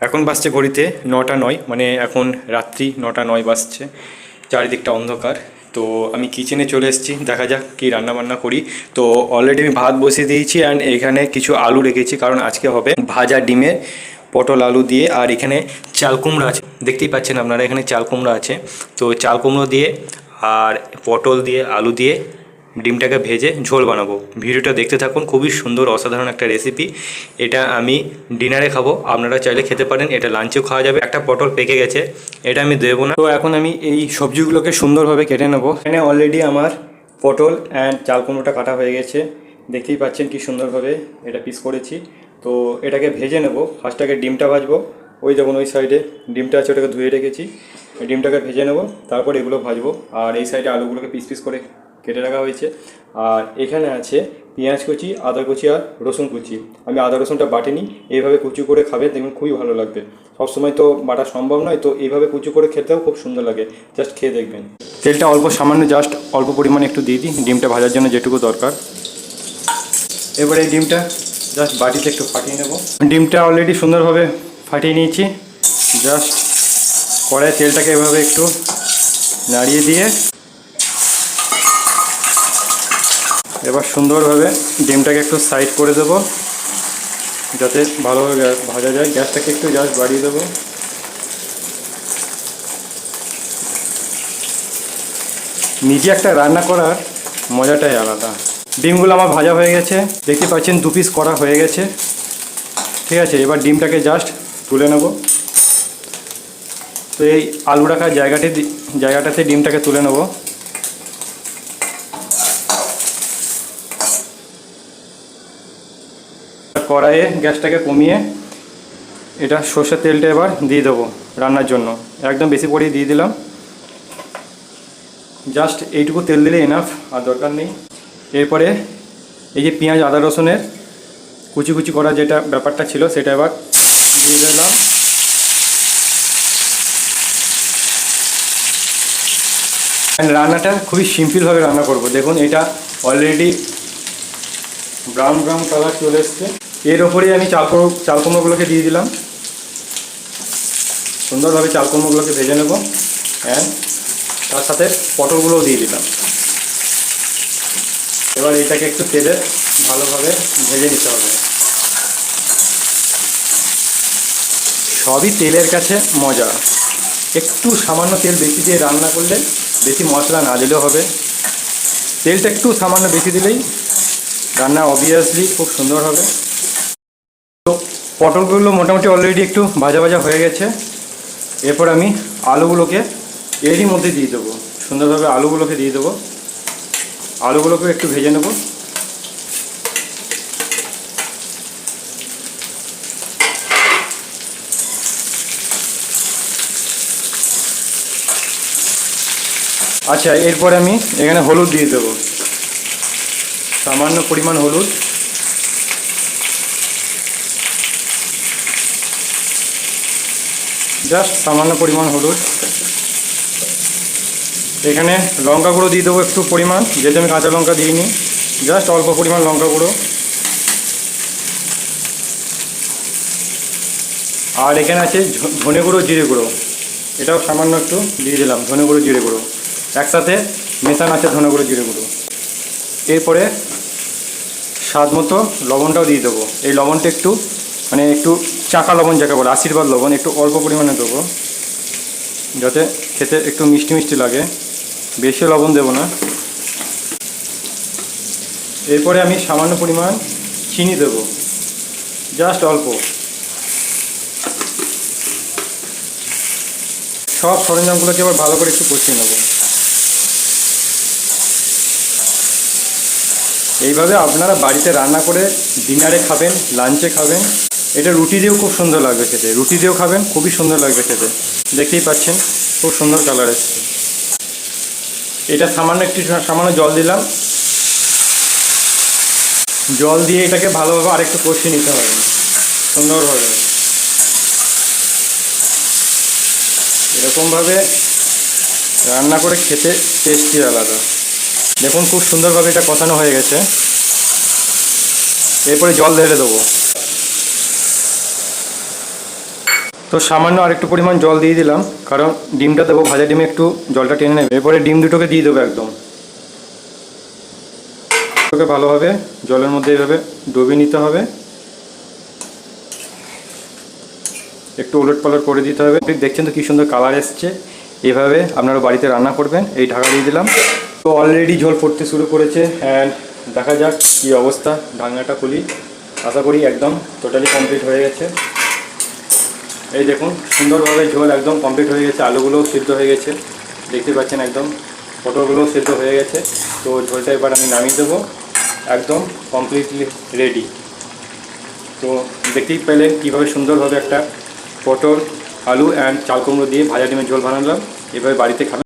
এখন বাজছে ঘড়িতে 9টা 9, মানে এখন রাত্রি 9টা 9 বাজছে, চারিদিকটা অন্ধকার। তো আমি কিচেনে চলে এসেছি, দেখা যাক কী রান্নাবান্না করি। তো অলরেডি আমি ভাত বসিয়ে দিয়েছি অ্যান্ড এখানে কিছু আলু রেখেছি, কারণ আজকে হবে ভাজা ডিমে পটল আলু দিয়ে। আর এখানে চাল কুমড়ো আছে, দেখতেই পাচ্ছেন আপনারা, এখানে চাল কুমড়ো আছে। তো চাল কুমড়ো দিয়ে আর পটল দিয়ে আলু দিয়ে ডিমটাকে ভেজে ঝোল বানাবো। ভিডিওটা দেখতে থাকুন, খুবই সুন্দর অসাধারণ একটা রেসিপি। এটা আমি ডিনারে খাবো, আপনারা চাইলে খেতে পারেন, এটা লাঞ্চেও খাওয়া যাবে। একটা পটল পেকে গেছে, এটা আমি দেবো না। তো এখন আমি এই সবজিগুলোকে সুন্দরভাবে কেটে নেবো। এখানে অলরেডি আমার পটল অ্যান্ড চাল কুমড়োটা কাটা হয়ে গেছে, দেখতেই পাচ্ছেন কি সুন্দরভাবে এটা পিস করেছি। তো এটাকে ভেজে নেবো। ফার্স্ট আগে ডিমটা ভাজবো, ওই দেখুন ওই সাইডে ডিমটা আছে, ওটাকে ধুয়ে রেখেছি। ডিমটাকে ভেজে নেবো, তারপর এগুলো ভাজবো। আর এই সাইডে আলুগুলোকে পিস পিস করে কেটে রাখা হয়েছে। আর এখানে আছে পেঁয়াজ কুচি, আদা কুচি আর রসুন কুচি। আমি আদা রসুনটা বাটিনি, এইভাবে কুচি করে খাবে, দেখবেন খুবই ভালো লাগবে। সবসময় তো বাটা সম্ভব নয়, তো এইভাবে কুচি করে খেতেও খুব সুন্দর লাগে, জাস্ট খেয়ে দেখবেন। তেলটা অল্প সামান্য, জাস্ট অল্প পরিমাণে একটু দিয়ে দিই, ডিমটা ভাজার জন্য যেটুকু দরকার। এবারে এই ডিমটা জাস্ট বাটিতে একটু ফাটিয়ে নেব। ডিমটা অলরেডি সুন্দরভাবে ফাটিয়ে নিয়েছি। জাস্ট কড়াইয়ে তেলটাকে এভাবে একটু নাড়িয়ে দিয়ে এবার সুন্দরভাবে ডিমটাকে একটু সাইড করে দেব, যাতে ভালোভাবে ভাজা যায়। গ্যাসটাকে একটু জাস্ট বাড়িয়ে দেবো। নিজে একটা রান্না করার মজাটাই আলাদা। ডিমগুলো আমার ভাজা হয়ে গেছে, দেখতে পাচ্ছেন 2 পিস করা হয়ে গেছে। ঠিক আছে, এবার ডিমটাকে জাস্ট তুলে নেব। তো এই আলু রাখার জায়গাটাতে ডিমটাকে তুলে নেব। কড়াইয়ে গ্যাসটাকে কমিয়ে এটা সর্ষের তেলটা এবার দিয়ে দেবো রান্নার জন্য। একদম বেশি করে দিয়ে দিলাম, জাস্ট এইটুকু তেল দিলে এনাফ, আর দরকার নেই। এরপরে এই যে পেঁয়াজ আদা রসুনের কুচি কুচি করা যেটা ব্যাপারটা ছিল, সেটা এবার দিয়ে দিলাম। রান্নাটা খুবই সিম্পলভাবে রান্না করব। দেখুন এটা অলরেডি ব্রাউন ব্রাউন কালার চলে এসছে। এর ওপরেই আমি চাল কুমড়োগুলোকে দিয়ে দিলাম। সুন্দরভাবে চাল কুমড়োগুলোকে ভেজে নেব অ্যান্ড তার সাথে পটলগুলোও দিয়ে দিলাম। এবার এটাকে একটু তেলে ভালোভাবে ভেজে নিতে হবে। সবই তেলের কাছে মজা। একটু সামান্য তেল বেশি দিয়ে রান্না করলে, বেশি মশলা না দিলেও হবে। তেলটা একটু সামান্য বেশি দিলেই রান্না অবভিয়াসলি খুব সুন্দর হবে। তো পটলগুলো মোটামুটি অলরেডি একটু ভাজা ভাজা হয়ে গেছে। এরপর আমি আলুগুলোকে এরই মধ্যে দিয়ে দেবো। সুন্দরভাবে আলুগুলোকে দিয়ে দেবো। আলুগুলোকে একটু ভেজে নেব। আচ্ছা, এরপরে আমি এখানে হলুদ দিয়ে দেবো, সামান্য পরিমাণ হলুদ। জাস্ট সামান্য পরিমাণ হলুদ। এখানে লঙ্কা গুঁড়ো দিয়ে দেবো একটু পরিমাণ, যেহেতু আমি কাঁচা লঙ্কা দিইনি, জাস্ট অল্প পরিমাণ লঙ্কা গুঁড়ো। আর এখানে আছে ধনে গুঁড়ো জিরে গুঁড়ো, এটাও সামান্য একটু দিয়ে দিলাম। ধনে গুঁড়ো জিরে গুঁড়ো একসাথে মেশানো আছে, ধনে গুঁড়ো জিরে গুঁড়ো। এরপরে স্বাদ মতো লবণটাও দিয়ে দেবো। এই লবণটা একটু মানে একটু চাকা লবণ যাকে বলে, আশীর্বাদ লবণ, একটু অল্প পরিমাণে দেবো, যাতে খেতে একটু মিষ্টি মিষ্টি লাগে। বেশি লবণ দেবো না। এরপরে আমি সামান্য পরিমাণ চিনি দেবো, জাস্ট অল্প। সব সরঞ্জামগুলোকে এবার ভালো করে একটু কষিয়ে নেব। এইভাবে আপনারা বাড়িতে রান্না করে ডিনারে খাবেন, লাঞ্চে খাবেন। এটা রুটি দিয়েও খুব সুন্দর লাগবে খেতে, রুটি দিয়েও খাবেন, খুবই সুন্দর লাগবে খেতে। দেখতেই পাচ্ছেন খুব সুন্দর কালার এসছে। এটা সামান্য জল দিলাম। জল দিয়ে এটাকে ভালোভাবে আরেকটু কষিয়ে নিতে হবে সুন্দরভাবে। এরকমভাবে রান্না করে খেতে টেস্টই আলাদা। দেখুন খুব সুন্দরভাবে এটা কষানো হয়ে গেছে। এরপরে জল ঢেলে দেবো। তো সামান্য আরেকটু পরিমাণ জল দিয়ে দিলাম, কারণ ডিমটা দেবো, ভাজা ডিমে একটু জলটা টেনে নেবে। এরপরে ডিম দুটোকে দিয়ে দেবো একদম। ওকে ভালোভাবে জলের মধ্যে এইভাবে ডুবিয়ে নিতে হবে, একটু উলট পালট করে দিতে হবে। দেখছেন তো কী সুন্দর কালার এসছে। এভাবে আপনারা বাড়িতে রান্না করবেন। এই ঢাকা দিয়ে দিলাম। তো অলরেডি ঝোল ফুটতে শুরু করেছে অ্যান্ড দেখা যাক কী অবস্থা। ঢাকনাটা খুলি, আশা করি একদম টোটালি কমপ্লিট হয়ে গেছে। এই দেখুন সুন্দরভাবে ঝোল একদম কমপ্লিট হয়ে গেছে। আলুগুলোও সিদ্ধ হয়ে গেছে, দেখতে পাচ্ছেন একদম। পটলগুলোও সিদ্ধ হয়ে গেছে। তো ঝোলটা এবার আমি নামিয়ে দেবো, একদম কমপ্লিটলি রেডি। তো দেখতেই পেলেন কীভাবে সুন্দরভাবে একটা পটল, আলু অ্যান্ড চাল কুমড়ো দিয়ে ভাজা ডিমের ঝোল বানালাম। এভাবে বাড়িতে খাবেন।